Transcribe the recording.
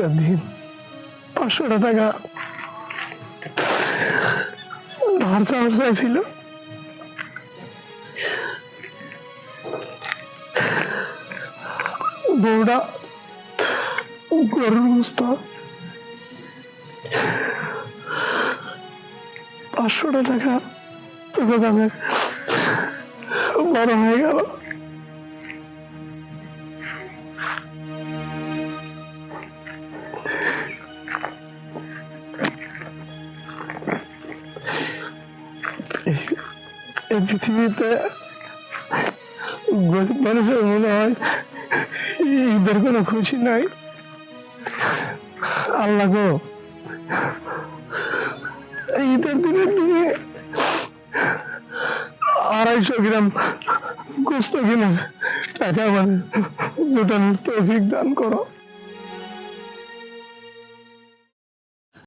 একটা দিন 500 টাকা ধার চাইছিল, বউটা গরুর গোস্ত 500 টাকা তোকে দামের বড় হয়ে গেল। এই পৃথিবীতে গরিব মানুষের মনে হয় ঈদের কোনো খুশি নাই। আল্লাহ গো, ঈদের দিনের দিনে 250 গ্রাম গোস্ত কিনা টাকা মানে জোটানোর তৌফিক দান করো।